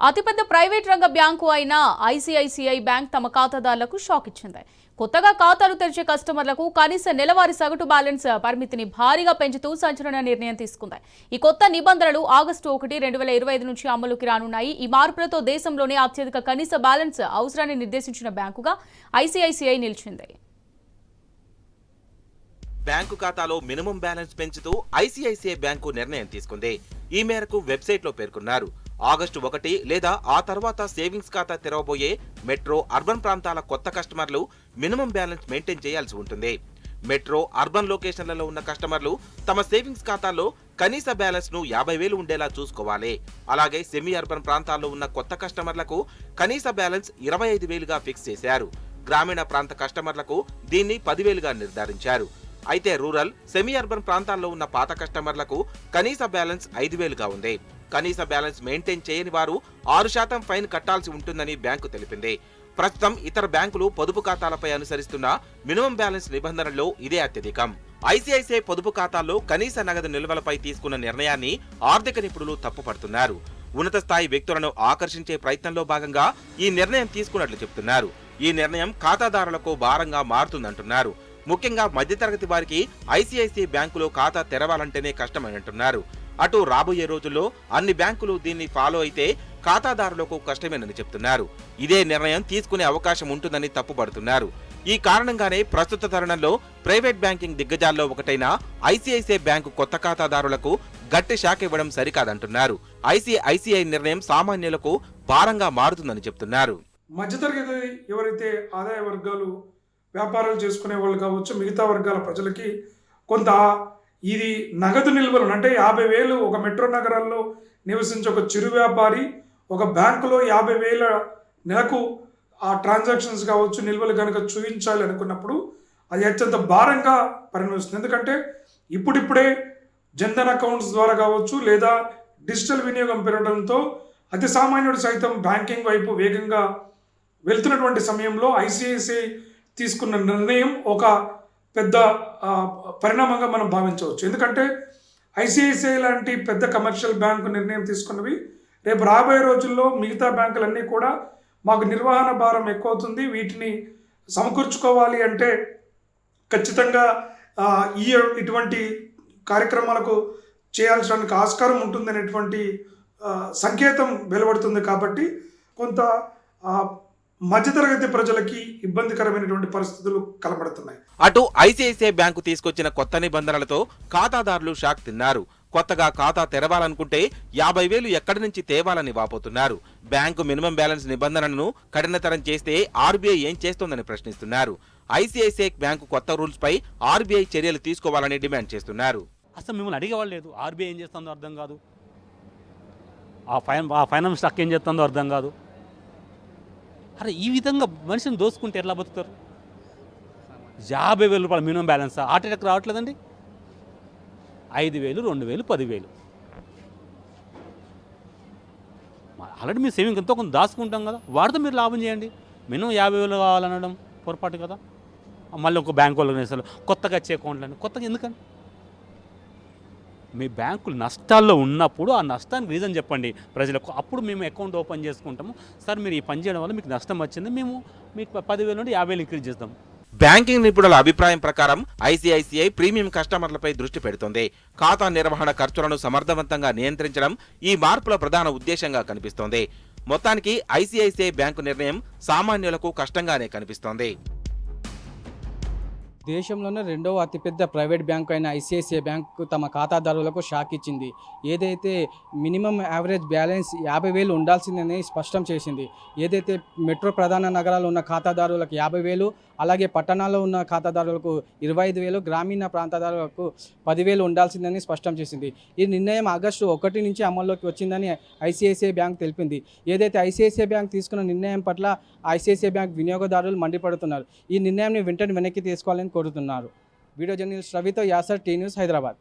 అతిపెద్ద ప్రైవేట్ రంగ బ్యాంకు అయిన ఐసిఐసిఐ బ్యాంక్ తమ ఖాతాదారులకు షాక్ ఇచ్చింది. కొత్తగా ఖాతాలు తెరిచే కస్టమర్లకు కనీస నెలవారీ సగటు బ్యాలెన్స్ పరిమితిని భారీగా పెంచుతూ సంచలన నిర్ణయం తీసుకుంది. ఈ కొత్త నిబంధనలు ఆగస్టు 1, 2025 నుంచి అమలుకి రానున్నాయి. ఈ మార్పులతో దేశంలోనే అత్యధిక కనీస బ్యాలెన్స్ అవసరాన్ని నిర్దేశించిన బ్యాంకుగా ఐసిఐసిఐ నిలిచింది. బ్యాంకు ఖాతాలో మినిమం బ్యాలెన్స్ పెంచుతూ ఐసిఐసిఐ బ్యాంకు నిర్ణయం తీసుకుంది. ఈ మేరకు వెబ్సైట్లో పేర్కొన్నారు. ఆగస్టు 1 లేదా ఆ తర్వాత సేవింగ్స్ ఖాతా తెరవబోయే మెట్రో, అర్బన్ ప్రాంతాల కొత్త కస్టమర్లు మినిమం బ్యాలెన్స్ మెయింటైన్ చేయాల్సి ఉంటుంది. మెట్రో, అర్బన్ లొకేషన్లలో ఉన్న కస్టమర్లు తమ సేవింగ్స్ ఖాతాలో కనీస బ్యాలెన్స్ ను 50,000 ఉండేలా చూసుకోవాలి. అలాగే సెమీ అర్బన్ ప్రాంతాల్లో ఉన్న కొత్త కస్టమర్లకు కనీస బ్యాలెన్స్ 25,000గా ఫిక్స్ చేశారు. గ్రామీణ ప్రాంత కస్టమర్లకు దీన్ని 10,000గా నిర్ధారించారు. అయితే రూరల్, సెమీ అర్బన్ ప్రాంతాల్లో ఉన్న పాత కస్టమర్లకు కనీస బ్యాలెన్స్ 5,000గా ఉంది. కనీస బ్యాలెన్స్ మెయింటైన్ చేయని వారు 6% ఫైన్ కట్టాల్సి ఉంటుందని బ్యాంకు తెలిపింది. ప్రస్తుతం ఇతర బ్యాంకులు పొదుపు ఖాతాలపై అనుసరిస్తున్న మినిమం బ్యాలెన్స్ నిబంధనల్లో ఇదే అత్యధికం. ఐసిఐసిఐ పొదుపు ఖాతాల్లో కనీస నగదు నిల్వలపై తీసుకున్న నిర్ణయాన్ని ఆర్థిక నిపుణులు తప్పుపడుతున్నారు. ఉన్నత స్థాయి వ్యక్తులను ఆకర్షించే ప్రయత్నంలో భాగంగా ఈ నిర్ణయం తీసుకున్నట్లు చెబుతున్నారు. ఈ నిర్ణయం ఖాతాదారులకు భారంగా మారుతుందంటున్నారు. ముఖ్యంగా మధ్యతరగతి వారికి ఐసిఐసిఐ బ్యాంకులో ఖాతా తెరవాలంటేనే కష్టమని అటు రాబోయే రోజుల్లో అన్ని బ్యాంకులు దీన్ని ఫాలో అయితే ఖాతాదారులకు కష్టమేనని చెప్తున్నారు. ఇదే నిర్ణయం తీసుకునే అవకాశం ఉంటుందని తప్పుపడుతున్నారు. ఈ కారణంగానే ప్రస్తుత తరుణంలో ప్రైవేట్ బ్యాంకింగ్ దిగ్గజాల్లో ఒకటైన ఐసిఐసిఐ బ్యాంకు కొత్త ఖాతాదారులకు గట్టి షాక్ ఇవ్వడం సరికాదంటున్నారు. ఐసిఐసిఐ నిర్ణయం సామాన్యులకు భారంగా మారుతుందని చెప్తున్నారు. మధ్యతరగతి ఎవరైతే ఆదాయ వర్గాలు వ్యాపారాలు చేసుకునే వాళ్ళు కావచ్చు, మిగతా వర్గాల ప్రజలకి కొంత ఇది నగదు నిల్వలు అంటే 50,000 ఒక మెట్రో నగరాల్లో నివసించే ఒక చిరు వ్యాపారి ఒక బ్యాంకులో 50,000 నెలకు ఆ ట్రాన్సాక్షన్స్ కావచ్చు నిల్వలు కనుక చూపించాలి అనుకున్నప్పుడు అది అత్యంత భారంగా పరిణమిస్తుంది. ఎందుకంటే ఇప్పుడిప్పుడే జన్ధన్ అకౌంట్స్ ద్వారా కావచ్చు లేదా డిజిటల్ వినియోగం పెరగడంతో అతి సామాన్యుడు సైతం బ్యాంకింగ్ వైపు వేగంగా వెళ్తున్నటువంటి సమయంలో ఐసిఐసిఐ తీసుకున్న నిర్ణయం ఒక పెద్ద పరిణామంగా మనం భావించవచ్చు. ఎందుకంటే ఐసిఐసిఐ లాంటి పెద్ద కమర్షియల్ బ్యాంకు నిర్ణయం తీసుకున్నవి రేపు రాబోయే రోజుల్లో మిగతా బ్యాంకులన్నీ కూడా మాకు నిర్వహణ భారం ఎక్కువ అవుతుంది, వీటిని సమకూర్చుకోవాలి అంటే ఖచ్చితంగా ఇటువంటి కార్యక్రమాలకు చేయాల్సిన ఆస్కారం ఉంటుందనేటువంటి సంకేతం వెలువడుతుంది. కాబట్టి కొంత మధ్యతరగతి ప్రజలకి ఇబ్బందికరమైనటువంటి పరిస్థితులు కనబడుతున్నాయి. అటు ఐసిఐసిఐ బ్యాంకు తీసుకొచ్చిన కొత్త నిబంధనలతో ఖాతాదారులు షాక్ తిన్నారు. కొత్తగా ఖాతా తెరవాలనుకుంటే 50,000 ఎక్కడి నుంచి తేవాలని వాపోతున్నారు. బ్యాంకు మినిమం బ్యాలెన్స్ నిబంధనలను కఠినతరం చేస్తే ఆర్బీఐ ఏం చేస్తోందని ప్రశ్నిస్తున్నారు. ఐసిఐసిఐ బ్యాంకు కొత్త రూల్స్ పై ఆర్బీఐ చర్యలు తీసుకోవాలని డిమాండ్ చేస్తున్నారు. అసలు మిమ్మల్ని అడిగేవాళ్ళు లేదు. ఆర్బీఐ ఏం చేస్తుందో అర్థం కాదు, ఆ ఫైనాన్స్ స్టాక్ ఏం చేస్తుందో అర్థం కాదు. అరే ఈ విధంగా మనిషిని దోసుకుంటే ఎట్లా బతుకుతారు? 50,000 రూపాయలు మినిమం బ్యాలెన్స్ హార్ట్ అటాక్ రావట్లేదండి. 5,000, 2,000, 10,000 ఆల్రెడీ మీరు సేవింగ్ ఎంతో కొంత దాచుకుంటాం కదా, వాటితో మీరు లాభం చేయండి. మినిమం 50,000 కావాలనడం పొరపాటు కదా. మళ్ళీ ఒక బ్యాంక్ వాళ్ళని కొత్తగా వచ్చే అకౌంట్లని కొత్తగా ఎందుకని? మీ బ్యాంకులు నష్టాల్లో ఉన్నప్పుడు ఆ నష్టానికి రీజన్ చెప్పండి ప్రజలకు. అప్పుడు మేము అకౌంట్ ఓపెన్ చేసుకుంటాము. సార్ మీరు ఈ పని చేయడం వల్ల మీకు నష్టం వచ్చింది, మేము మీకు 10,000 నుండి 50,000 ఇంక్రీజ్ చేస్తాం. బ్యాంకింగ్ నిపుణుల అభిప్రాయం ప్రకారం ఐసిఐసిఐ ప్రీమియం కస్టమర్లపై దృష్టి పెడుతోంది. ఖాతా నిర్వహణ ఖర్చులను సమర్థవంతంగా నియంత్రించడం ఈ మార్పుల ప్రధాన ఉద్దేశంగా కనిపిస్తోంది. మొత్తానికి ఐసిఐసిఐ బ్యాంకు నిర్ణయం సామాన్యులకు కష్టంగానే కనిపిస్తోంది. దేశంలోనే రెండవ అతిపెద్ద ప్రైవేట్ బ్యాంకు అయిన ఐసిఐసిఐ బ్యాంకు తమ ఖాతాదారులకు షాక్ ఇచ్చింది. ఏదైతే మినిమం యావరేజ్ బ్యాలెన్స్ 50,000 ఉండాల్సిందని స్పష్టం చేసింది. ఏదైతే మెట్రో ప్రధాన నగరాల్లో ఉన్న ఖాతాదారులకు 50,000, అలాగే పట్టణాల్లో ఉన్న ఖాతాదారులకు 25,000, గ్రామీణ ప్రాంతదారులకు 10,000 ఉండాల్సిందని స్పష్టం చేసింది. ఈ నిర్ణయం ఆగస్టు 1 నుంచి అమల్లోకి వచ్చిందని ఐసిఐసిఐ బ్యాంక్ తెలిపింది. ఏదైతే ఐసిఐసిఐ బ్యాంక్ తీసుకున్న నిర్ణయం పట్ల ఐసిఐసిఐ బ్యాంక్ వినియోగదారులు మండిపడుతున్నారు. ఈ నిర్ణయాన్ని వెంటనే వెనక్కి తీసుకోవాలని కోరుతున్నారు. వీడియో జర్నలిస్ట్ రవితో యాసర్, టీ న్యూస్, హైదరాబాద్.